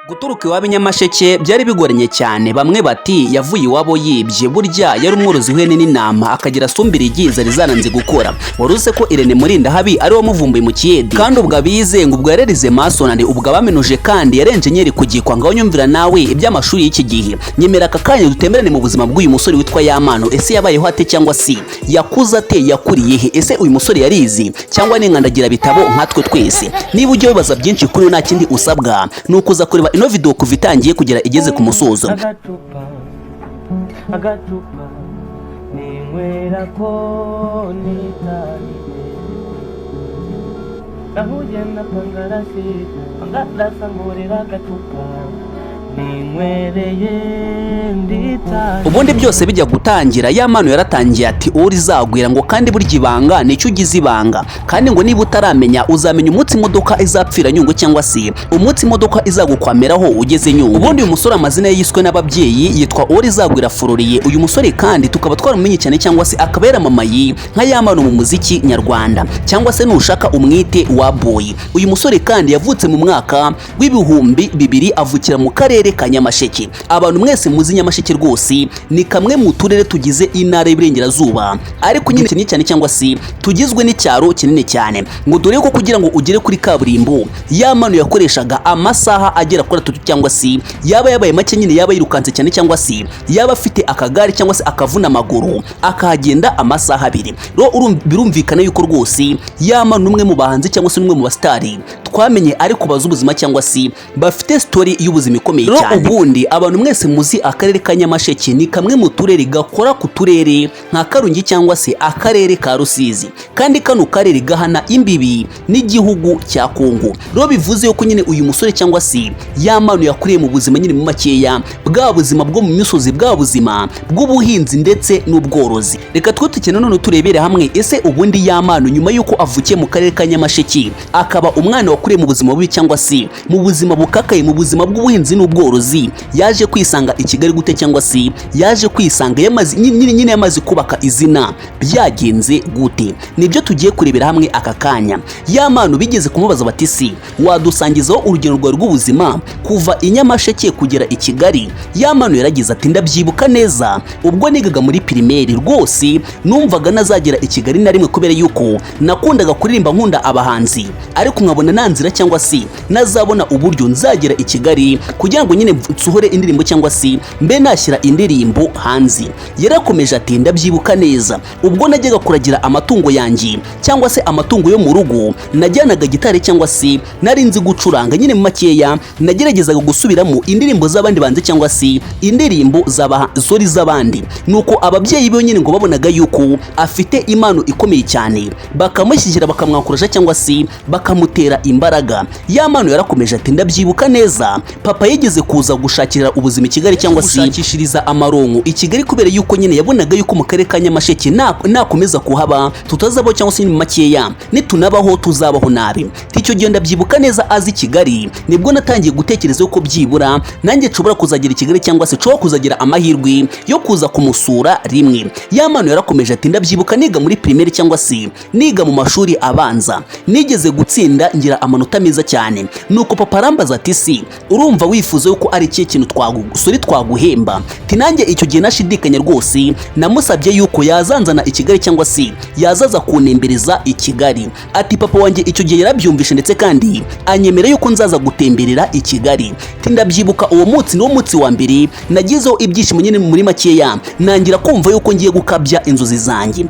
Guturuka iwabo Nyamasheke byari bigoranye cyane. Bamwe bati yavuye iwabo yibye, burya yari umworozi w'ihene n'intama akagira asumbira igiza rizananze gukora. Waruze ko Irene Murindahabi ari wamuvumbuye mu Kiyedi, kandi ubwo abize ngo ubwo yarerize masonari, ubwo abamenuje kandi yari engineer kugikwa. Ngaho nyumvira nawe iby'amashuri y'iki gihe. Nyemera aka kanya dutemberane mu buzima bw'uyu musore witwa Yamano. Ese yabayeho ate cyangwa si yakuze ate, yakuriye he? Ese uyu musore yarizi cyangwa ni nkandagira bitabo nkatwe twese? Niba ujye wibaza byinshi kuri nta kindi usabwa ni ukuza kureba ino video kuva itangiye kugera igeze ku musozo. Agacupa ninywera ko nitahire gahuye na pangarasi ngurira agacupa ninywereye nditahire. Ubundi byose bijya gutangira Yamano yaratangiye ati uri zagwira ngo kandi burya ibanga nicyo ugize ibanga, kandi ngo niba utaramenya uzamenya umunsi imodoka izapfira Nyungwe cyangwa si umunsi imodoka izagukwameraho ugeze Nyungwe. Ubundi uyu musore amazina ye yiswe n'ababyeyi yitwa Uri Zagwira Floriye. Uyu musore kandi tukaba twaramumenye cyane cyangwa se akaba yaramamaye nka Yamano mu muziki nyarwanda, cyangwa se nushaka umwite wa boy. Uyu musore kandi yavutse mu mwaka w'ibihumbi 2000 avukira mu karere ka Nyamasheke. Abantu mwese muzi Nyamasheke rwose ni kamwe mu turere tugize intara y'Iburengerazuba, ariko nyine cyane cyangwa si tugizwe n'icyaro kinini cyane. Ngo dore ko kugira ngo ugere kuri kaburimbo Yamano yakoreshaga amasaha agera kuri 3 cyangwa si yaba yabaye make nyine yaba yirukanse cyane cyangwa si yaba afite akagare cyangwa se akavuna amaguru akahagenda amasaha 2. Birumvikana yuko rwose Yamano umwe mu bahanzi cyangwa se umwe mu bastari twamenye ariko baza ubuzima cyangwa si bafite story y'ubuzima ikomeye cyane. Ubundi abantu mwese muzi akarere ka Nyamasheke ni kamwe mu turere gakora ku turere nka Karungi cyangwa se akarere ka Rusizi, kandi kano karere gahana imbibi n'igihugu cya Kongo. Bivuze yuko nyine uyu musore cyangwa si Yamano yakuriye mu buzima nyine mu makeya bwa buzima bwo mu misozi, bwa buzima bw'ubuhinzi ndetse n'ubworozi. Reka twutukene none turebere hamwe ese ubundi Yamano nyuma yuko avukiye mu karere ka Nyamasheke akaba umwana wakuriye mu buzima bubi cyangwa si mu buzima bukakaye, mu buzima bw'ubuhinzi n'ubworozi, yaje kwisanga i Kigali gute cyangwa si yaje kwisanga yamaze kubaka izina, byagenze gute? Nibyo tugiye kurebera hamwe aka kanya. Yamano bigeze kumubaza bati si wadusangizaho urugendo rwawe rw'ubuzima kuva i Nyamasheke kugera i Kigali? Yamano yaragize ati ndabyibuka neza ubwo nigaga muri primaire rwose numvaga nazagera i Kigali na rimwe, kubera yuko nakundaga kuririmba nkunda abahanzi, ariko nkabona nanzira cyangwa si nazabona uburyo nzagera i Kigali kugira ngo nyine nsohore indirimbo cyangwa si mbe nashyira indirimbo hanze. Yarakomeje ati ndabyibuka neza ubwo najyaga kuragira amatungo yanjye cyangwa se amatungo yo mu rugo, najyanaga gitari cyangwa si nari nzi gucuranga nyine mu makeya, nageragezaga gusubiramo indirimbo z'abandi banze cyangwa si indirimbo z'abazori z'abandi. Nuko ababyeyi be nyine ngo babonaga yuko afite impano ikomeye cyane, bakamushyigikira bakamwakurasha cyangwa si bakamutera imbaraga. Yamano yarakomeje ati ndabyibuka neza papa yigeze kuza gushakira ubuzima i Kigali cyangwa si gushakishiriza amaronko i Kigali, kubera yuko nyine yabonaga yuko mu karere ka Nyamasheke nakomeza kuhaba tutazabaho cyangwa se mu makeya nitunabaho tuzabaho nabi. Icyo gihe ndabyibuka neza azi Kigali nibwo natangiye gutekereza yuko byibura nanjye nshobora kuzagera i Kigali cyangwa se nshobora kuzagira amahirwe yo kuza kumusura rimwe. Yamano yarakomeje ati ndabyibuka niga muri primaire cyangwa se niga mu mashuri abanza nigeze gutsinda ngira amanota meza cyane. Nuko papa arambaza ati si urumva wifuza yuko ari ikihe kintu twaguhemba? Nanjye icyo gihe nashidikanya rwose, namusabye yuko yazanzana i Kigali cyangwa se yazaza kunembereza i Kigali. Ati papa wanjye icyo gihe yarabyumvishe ndetse kandi anyemera yuko nzaza gutemberera i Kigali. Ndabyibuka uwo munsi niwo munsi wa mbere nagizeho ibyishimo nyine muri makeya, nangira kumva yuko ngiye gukabya inzozi zanjye.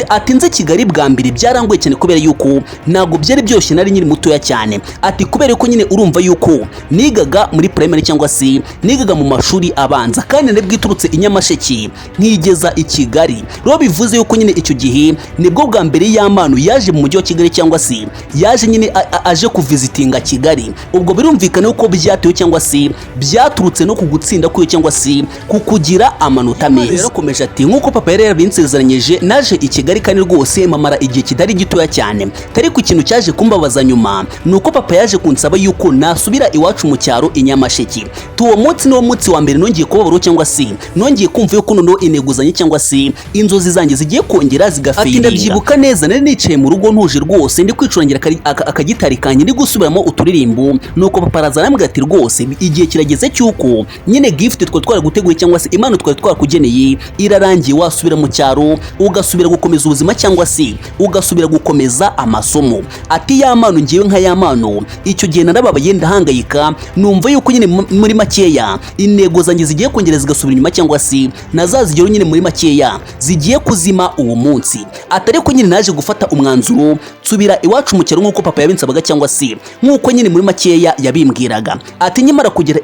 Ati nze Kigali bwa mbere byarangoye cyane kubera yuko ntago byari byoshye, nari nyiri mutoya cyane. Ati kubera yuko nyine urumva yuko nigaga muri primary cyangwa se nigaga mu mashuri abanza, kandi nabwiturutse i Nyamasheke nkigeza i Kigali. Bivuze yuko nyine icyo gihe nibwo bwa mbere Yamano yaje mu mujyi wa Kigali cyangwa se yaje nyine aje kuvizitinga Kigali. Ubwo birumvikana yuko byatewe cyangwa se byaturutse no kugutsinda kwe cyangwa se kukugira amanota meza. Yarakomeje ati nkuko papa yari yabinsezeranyije naje i Kigali, kandi rwose mamara igihe kitari gitoya cyane. Tari ku kintu cyaje kumbabaza nyuma nuko papa yaje kunsaba yuko nasubira iwacu mu cyaro i Nyamasheke. iki tuwo munsi niwo munsi wa mbere nongeye kubabaro cyangwa se nongeye kumva yuko noneho ineguzanye cyangwa se inzozi zanjye zigiye kongera zigafeiringa. Ati ndabyibuka neza nari nicaye mu rugo ntuje rwose ndi kwicurangira akagitari kanjye ndi gusubiramo uturirimbo nuko papa araza arambwira ati rwose igihe kirageze cyuko nyine gift twa twaraguteguye cyangwa se impano twari twarakugeneye irarangiye, wasubira mu cyaro ugasubira gukomeza ubuzima cyangwa se ugasubira gukomeza amasomo. Ati ya mpano ngiyewe nka ya mpano icyo gihe narababaye ndahangayika numva yuko nyine muri makeya intego zanjye zigiye kongera zigasubira inyuma cyangwa se nazazigero nyine muri makeya zigiye kuzima uwo munsi. Atari ko nyine naje gufata umwanzuro nsubira iwacu mu cyaro nk'uko papa yabinsabaga cyangwa se nk'uko nyine muri makeya yabimbwiraga. Ati nyamara kugera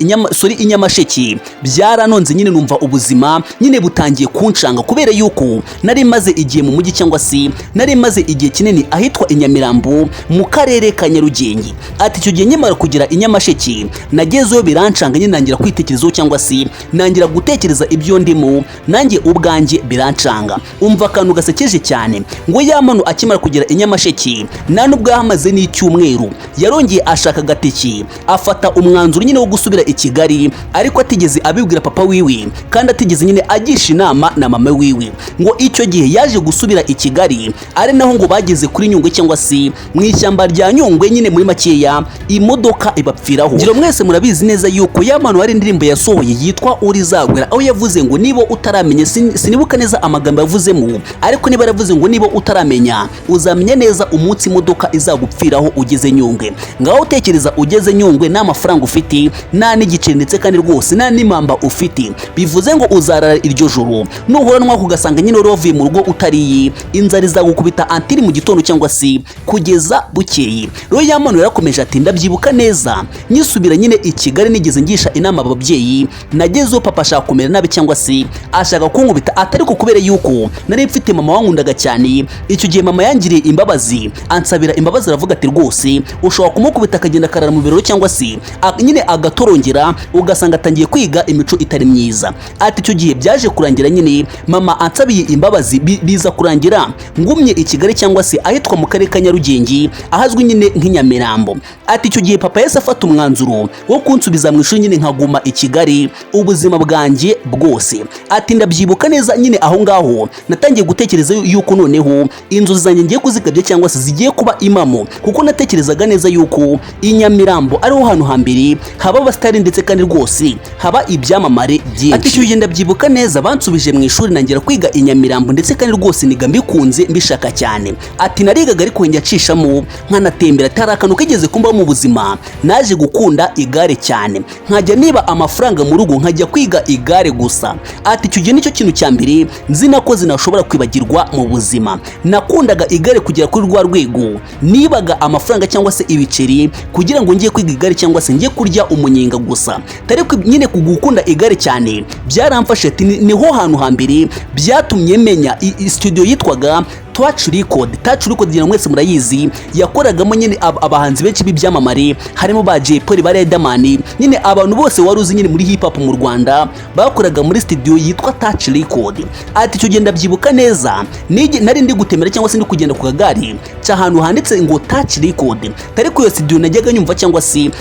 inyamasheki byaranonze nyine numva ubuzima nyine butangiye kunshanga kubera yuko nari maze igihe mu mujyi cyangwa se nari maze igihe kinini ahitwa Inyamirambo mu karere ka Nyarugenge. Ati icyo gihe nyamara kugera inyamasheki nagezeyo birancanga nyine nangira kwitekerezaho cyangwa se nangira gutekereza ibyo ndimo nanjye ubwanjye birancanga. Umva akantu gasekeje cyane ngo yamano akimara kugera inyamasheki nta nubwo yahamaze n'icyumweru yarongeye ashaka gateki afata umwanzuro nyine wo gusubira i Kigali, ariko atigeze abibwira papa wiwe kandi atigeze nyine agisha inama na mama wiwe. Ngo icyo gihe yaje gusubira i Kigali ari naho ngo bageze kuri Nyungwe cyangwa se mu ishyamba rya Nyungwe nyine muri makeya imodoka ibapfiraho. Ngiro mwese murabizi neza yuko yamano ari indirimbo yasohoye yitwa Urizagwera aho yavuze ngo niba utaramenye sinibuka neza amagambo yavuzemo, ariko niba yaravuze ngo niba utaramenya uzamenya neza umunsi imodoka izagupfiraho ugeze Nyungwe. Ngaho utekereza ugeze Nyungwe nta mafaranga ufite nta n'igiceri ndetse kandi rwose nta n'imamba ufite, bivuze ngo uzarara iryo joro nuhura n'umwaka ugasanga nyine uvuye mu rugo utariye inzara izagukubita antiri mu gitondo cyangwa se kugeza bukeye. Rero yamano yarakomeje ati ndabyibuka neza nyisubira nyine i Kigali nigeze ngisha inama ababyeyi nagezeho papa ashaka kumera nabi cyangwa se ashaka kunkubita, atari ko kubera yuko nari mfite mama wankundaga cyane. Icyo gihe mama yangiriye imbabazi ansabira imbabazi aravuga ati rwose ushobora kumukubita akagenda akarara mu biroro cyangwa se nyine agatorongera ugasanga atangiye kwiga imico itari myiza. Ati icyo gihe byaje kurangira nyine mama ansabiye imbabazi biza kurangira ngumye i Kigali cyangwa se ahitwa mu karere ka Nyarugenge ahazwi nyine nk'Inyamirambo. Ati icyo gihe papa yese afata umwanzuro wo kunsubiza mu ishuri nyine nkaguma i Kigali ubuzima bwanjye bwose. Ati ndabyibuka neza nyine aho ngaho natangiye gutekereza yuko noneho inzozi zanjye ngiye kuzikabya cyangwa se zigiye kuba imamo, kuko natekerezaga neza yuko Inyamirambo ariho hantu hambere haba abasitari ndetse kandi rwose haba ibyamamare byinshi. Ati icyo gihe ndabyibuka neza bansubije mu ishuri nangira kwiga Inyamirambo ndetse kandi rwose niga mbikunze mbishaka cyane. Ati narigaga ariko njya acishamo nkanatembera, atari akantu kigeze kumba mu buzima naje gukunda igare cyane nkajya niba amafaranga mu rugo nkajya kwiga igare gusa. Ati icyo gihe nicyo kintu cya mbere nzi nako zinashobora kwibagirwa mu buzima. Nakundaga igare kugera kuri rwa rwego nibaga amafaranga cyangwa se ibiceri kugira ngo ngiye kwiga igare cyangwa se ngiye kurya umunyenga gusa. Tariko nyine kugukunda igare cyane byaramfashe. Ati niho hantu hambere byatumye menya studio yitwaga Touch Record ngira mwese murayizi, yakoragamo nyine abahanzi benshi b'ibyamamare harimo ba Jay Polly, ba Riderman, nyine abantu bose waruzi nyine muri hip hop mu Rwanda bakoraga muri studio yitwa Touch Record. Ati icyo genda byibuka neza nari ndi gutemera cyangwa se ndi kugenda ku kagari cy'ahantu handitse ngo Touch Record, tariko iyo studio najyaga nyumva cyangwa se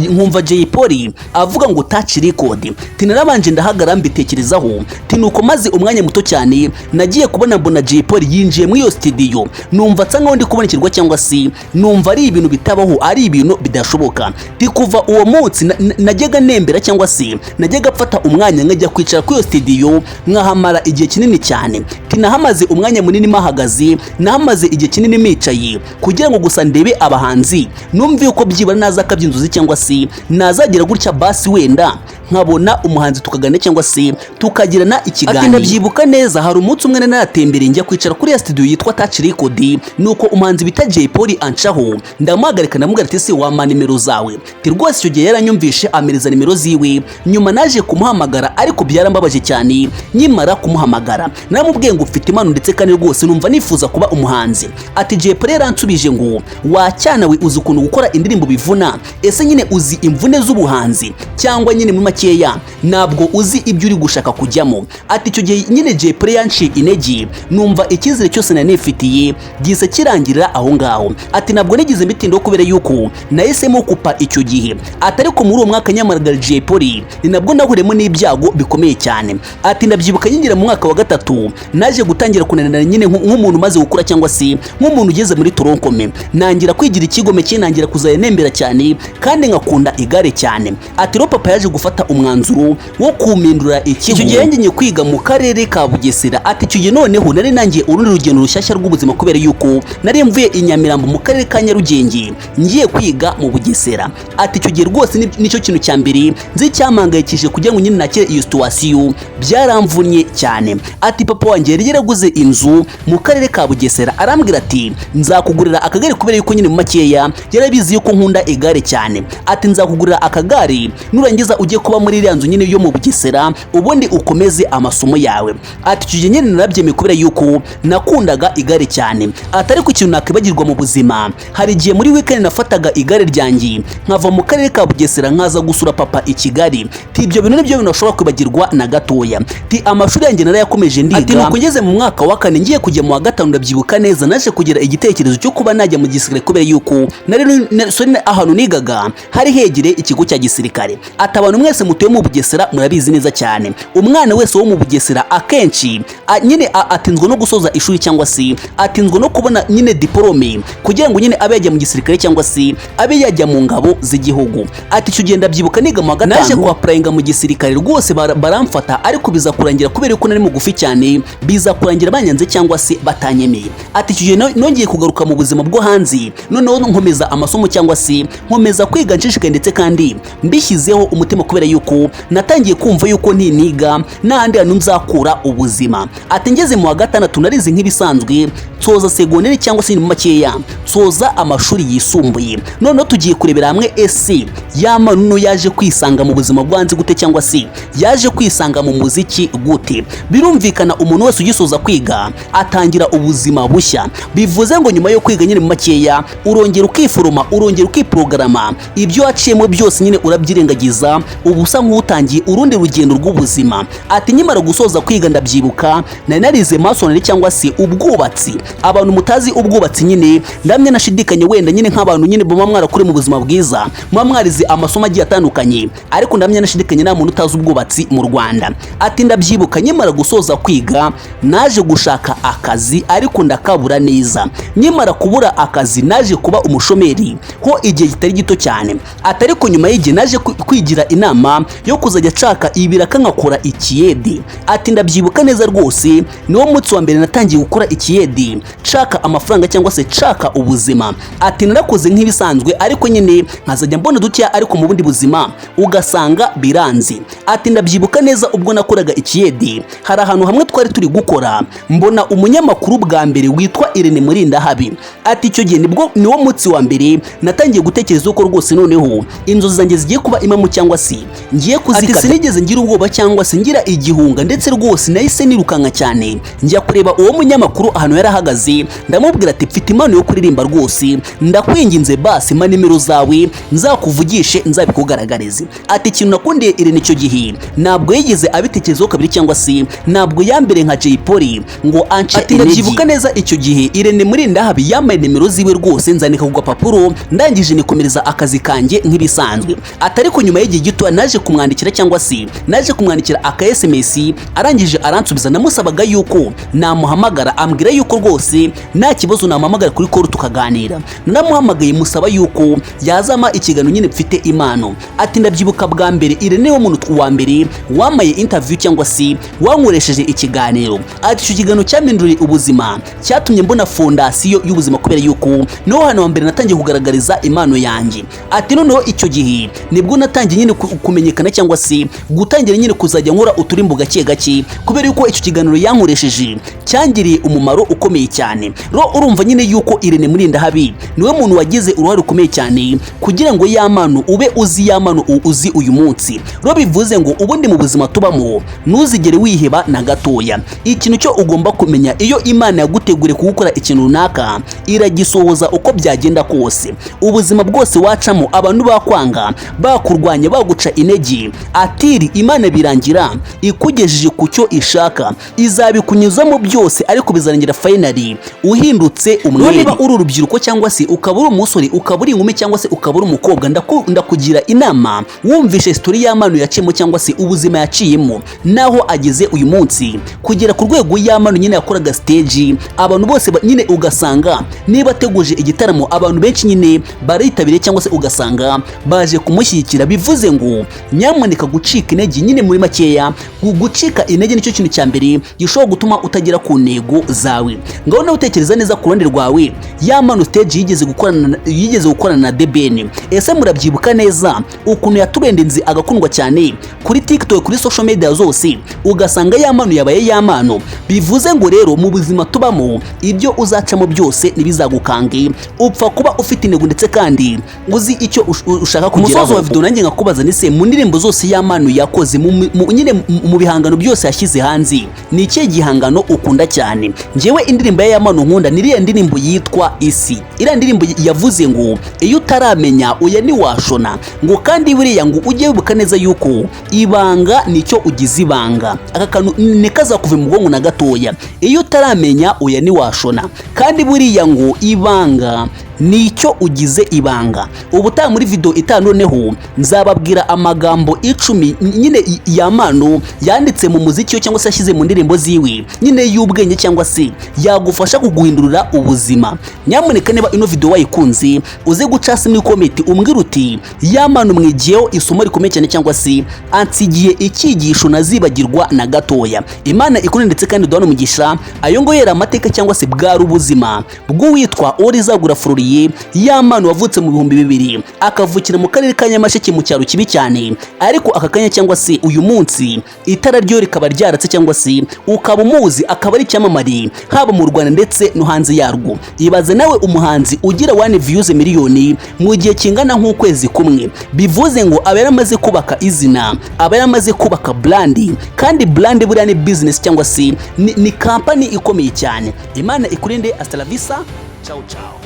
nkumva Jay Polly avuga ngo Touch Record. Tinarabanje ndahagara mbitekerezaho tinuko maze umwanya muto cyane nagiye kubona mbona Jay Polly yinjiye muri iyo studio, numva nsa nkaho ndi kubonekirwa cyangwa se numva ari ibintu bitabaho, ari ibintu bidashoboka. Kuva uwo munsi najyaga nembera cyangwa se najyaga mfata umwanya nkajya kwicara kuri iyo studio nkahamara igihe kinini cyane. Tinahamaze umwanya munini mahagaze, nahamaze igihe kinini micaye kugira ngo gusa ndebe abahanzi numve uko byibara naza akabyinzuzi cyangwa se nazagira gutya basi wenda nkabona umuhanzi tukagana cyangwa se tukagirana ikiganiro. Ati ndabyibuka neza hari umunsi umwe naratembereye njya kwicara kuri ya studio yitwa Touch Record, nuko umuhanzi bita Jay Polly ancaho ndamuhagarika ndamubwira ati se wampa nimero zawe. Rwose icyo gihe yaranyumvishe amereza nimero ziwe, nyuma naje kumuhamagara ariko byarambabaje cyane. Nyimara kumuhamagara naramubwiye ngo ufite impano ndetse kandi rwose numva nifuza kuba umuhanzi. Ati Jay Polly yaransubije ngo wacyana we uzi ukuntu gukora indirimbo bivuna, ese nyine uzi imvune z'ubuhanzi cyangwa nyine muri makeya ntabwo uzi ibyo uri gushaka kujyamo. Ati icyo gihe nyine Jay Polly yanciye intege, numva icyizere cyose nanifitiye gise kirangirira aho ngaho. Ati ntabwo nigize mbitindaho kubera yuko nahisemo kupa icyo gihe. Ati ariko muri uwo mwaka nyamara Jay Polly ni nabwo nahuremo n'ibyago bikomeye cyane. Ati ndabyibuka nyingira mu mwaka wa gatatu naje gutangira kunanira nyine nk'umuntu umaze gukura cyangwa se nk'umuntu ugeze muri toronkome, nangira kwigira ikigome nangira kuzaya nembera cyane kandi ngakunda igare cyane. Ati ro papa yaje gufata umwanzuro wo kumindura ikigo. Icyo gihe ngiye kwiga mu karere ka Bugesera. Ati icyo gihe noneho nari nangiye urundi rugendo rushyashya rw'ubuzima kubera yuko nari mvuye i Nyamirambo mu karere ka Nyarugenge ngiye kwiga mu Bugesera. Ati icyo gihe rwose nicyo kintu cya mbere nzi cyamangayikishije kugira ngo nyine nakire iyo situation, byaramvunye cyane. Ati papa wanjye yari yaraguze inzu mu karere ka Bugesera, arambwira ati nzakugurira akagare kubera yuko nyine mu makeya yarabizi yuko nkunda igare cyane. Ati nzakugurira akagare nurangiza ujye kuba muri iriya nzu nyine yo mu Bugesera ubundi ukomeze amasomo yawe. Ati icyo gihe nyine narabyemeye kubera yuko nakundaga igare cyane. Ati ariko ikintu nakibagirwa mu buzima, hari igihe muri weekend nafataga igare ryanjye nkava mu karere ka Bugesera nkaza gusura papa i Kigali. Ti ibyo bintu nibyo binashobora kwibagirwa na gatoya. Ti amashuri yanjye narayakomeje ndiga. Ati nuko ngeze mu mwaka wa kane ngiye kujya mu wa gatanu ndabyibuka neza naje kugira igitekerezo cyo kuba najya mu gisirikare kubera yuko nari ahantu nigaga hari hegere ikigo cya gisirikare. Ati abantu mwese mutuye mu Bugesera murabizi neza cyane, umwana wese wo mu Bugesera akenshi nyine atinzwe no gusoza ishuri cyangwa se atinzwe no kubona nyine diplome kugira ngo nyine abe yajya mu gisirikare cyangwa se abe yajya mu ngabo z'igihugu. Ati icyo gihe ndabyibuka niga mu wa gatanu naje kuapplyinga mu gisirikare rwose baramfata, ariko biza kurangira kubera yuko nari mugufi cyane, biza kurangira banyanze cyangwa se batanyemeye. Ati icyo gihe nongeye kugaruka mu buzima bwo hanze, noneho nkomeza amasomo cyangwa se nkomeza kwiga nshishikaye ndetse kandi mbishyizeho umutima kubera yuko natangiye kumva yuko ntiniga n'ahandi hantu nzakura ubuzima. Ati ngeze mu wa gatandatu narize nk'ibisanzwe soza segonderi cyangwa se mu makeya soza amashuri yisumbuye. Noneho tugiye kurebera hamwe ese yamanuno yaje kwisanga mu buzima bwanze gute cyangwa se yaje kwisanga mu muziki gute. Birumvikana umuntu wese ugisoza kwiga atangira ubuzima bushya, bivuze ngo nyuma yo kwiga nyine mu makeya urongera ukiforoma, urongera ukiprograma, ibyo waciyemo byose nyine urabyirengagiza, ubusa nk'utangiye urundi rugendo rw'ubuzima. Ati nyimara gusoza kwiga ndabyibuka nari narize masonry cyangwa se ubwubatsi. Abantu mutazi ubwubatsi nyine ndamye nashidikanye wenda nyine nk'abantu nyine buma mwarakure mu buzima bwiza mwa mwarize amasomo agiye atandukanye, ariko ndamye nashidikanye nta muntu utazi ubwubatsi mu Rwanda. Ati ndabyibuka nyimara gusoza kwiga naje gushaka akazi ariko ndakabura neza. Nyimara kubura akazi naje kuba umushomeri ho igihe kitari gito cyane. Ati ariko nyuma y'igihe naje kwigira inama yo kuzajya caka ibiraka nkakora ikiyedi. Ati ndabyibuka neza rwose niwo munsi wa mbere natangiye gukora ikiyedi caka amafaranga cyangwa se caka ubuzima. Ati narakoze nk'ibisanzwe ariko nyine nkazajya mbona duke ariko mu bundi buzima ugasanga biranze. Ati ndabyibuka neza ubwo nakoraga ikiyedi hari ahantu hamwe twari turi gukora mbona umunyamakuru bwa mbere witwa Irene Murindahabi. Ati icyo gihe niwo munsi wa mbere natangiye gutekereza uko rwose noneho inzozi zanjye zigiye kuba imamu cyangwa se ngiye kuzikata. Ati sinigeze ngira ubwoba cyangwa se ngira igihunga, ndetse rwose nahise nirukanka cyane njya kureba uwo munyamakuru ahantu yarahagaze ndamubwira ati mfite impano yo kuririmba rwose, ndakwinginze basi ma nimero zawe nzakuvugishe nzabikugaragarize. Ati ikintu nakundiye Irene icyo gihe ntabwo yigeze abitekerezaho kabiri cyangwa se ntabwo yambere nka Jay Polly ngo anche. Ati ndabyibuka neza icyo gihe Irene Murindahabi yamaye nimero ziwe rwose nzandika ku gapapuro ndangije nikomereza akazi kanjye nk'ibisanzwe. Ati ariko nyuma y'igihe gito naje kumwandikira cyangwa se naje kumwandikira aka SMS, arangije aransubiza namusabaga yuko namuhamagara ambwira yuko rwose nta kibazo namuhamagara kuri call tukaganira. Naramuhamagaye musaba yuko yazama ikiganiro nyine mfite impano. Ati ndabyibuka bwa mbere Irene wo muntu wa mbere wamaye interview cyangwa se wankoresheje ikiganiro. Ati icyo kiganiro cyaminduriye ubuzima, cyatumye mbona fondasiyo y'ubuzima kubera yuko niho hano wa mbere natangiye kugaragariza impano yanjye. Ati noneho icyo gihe nibwo natangiye nyine kumenyekana cyangwa se gutangira nyine kuzajya nkora uturimbo gake gake kubera yuko icyo kiganiro yankoresheje cyangiriye umumaro ukomeye cyane. Urumva nyine yuko Irene Murindahabi niwe muntu wagize uruhare rukomeye cyane kugira ngo yamano ube uzi yamano uzi uyu munsi. Bivuze ngo ubundi mu buzima tubamo ntuzigere wiheba na gatoya. Ikintu cyo ugomba kumenya, iyo Imana yaguteguriye kugukora ikintu runaka iragisohoza uko byagenda kose. Ubuzima bwose wacamo abantu bakwanga bakurwanya baguca intege atiri Imana birangira ikugejeje ku cyo ishaka, izabikunyuzamo byose ariko bizarangira finally uhindutse umwere. Niba uri urubyiruko cyangwa se ukaba uri umusore, ukaba uri inkumi cyangwa se ukaba uri umukobwa, ndakugira inama wumvishe story y'Amano yaciyemo cyangwa se ubuzima yaciyemo naho ageze uyu munsi kugera ku rwego y'Amano nyine yakoraga stage, abantu bose nyine ugasanga niba ateguje igitaramo abantu benshi nyine baritabiriye cyangwa se ugasanga baje kumushyigikira. Bivuze ngo nyamuneka gucika intege nyine muri makeya, gucika intege nicyo kintu cya mbere gishobora gutuma utagera ku ntego zawe. Ngaho nawe utekereza neza ku ruhande rwawe, y'Amano stage yigeze gukorana na The Ben. Ese murabyibuka neza ukuntu yaturendenze agakundwa cyane kuri TikTok, kuri social media zose, ugasanga y'Amano yabaye y'Amano. Bivuze ngo rero mu buzima tubamo ibyo uzacamo byose nibizagukange, upfa kuba ufite intego ndetse kandi uzi icyo ushaka kugeraho. Umusozo wa video nanjye ngakubaza nise mu ndirimbo zose y'Amano yakoze nyine mu bihangano byose yashyize hanze, ni ikihe gihangano ukunda cyane? Njyewe indirimbo y'Amano nkunda ni iriya ndirimbo yitwa Isi. Iriya ndirimbo yavuze ngo iyo utaramenya oya ntiwashona, ngo kandi buriya ngo ujye wibuka neza yuko ibanga nicyo ugize ibanga. Aka kantu nikazakuve mu bwonko na gatoya, iyo utaramenya oya ntiwashona, kandi buriya ngo ibanga nicyo ugize ibanga. Ubutaha muri video itanu noneho nzababwira amagambo 10 nyine y'Amano yanditse mu muziki cyangwa se yashyize mu ndirimbo ziwe nyine y'ubwenge cyangwa se yagufasha kuguhindurira ubuzima. Nyamuneka niba ino video wayikunze uze guca hasi muri comment umbwira uti y'Amano mwigiyeho isomo rikomeye cyane cyangwa se ansigiye icyigisho nazibagirwa na gatoya. Imana ikunde ndetse kandi duhana umugisha. Ayo ngo yera amateka cyangwa se bwari ubuzima bw'uwitwa Orizagura Floriye y'Amano wavutse mu 2000 akavukira mu karere ka Nyamasheke mu cyaro kibi cyane, ariko aka kanya cyangwa se uyu munsi itara ryo rikaba ryaratse cyangwa se ukaba umuzi akaba ari cyamamare haba mu Rwanda ndetse no hanze yarwo. Ibaze nawe umuhanzi ugira 1 views miliyoni mu gihe kingana nk'ukwezi kumwe. Bivuze ngo aba yaramaze kubaka izina, aba yaramaze kubaka brand, kandi brand buriya ni business cyangwa se ni company ikomeye cyane. Imana ikurinde. Hasta la vista, ciao ciao.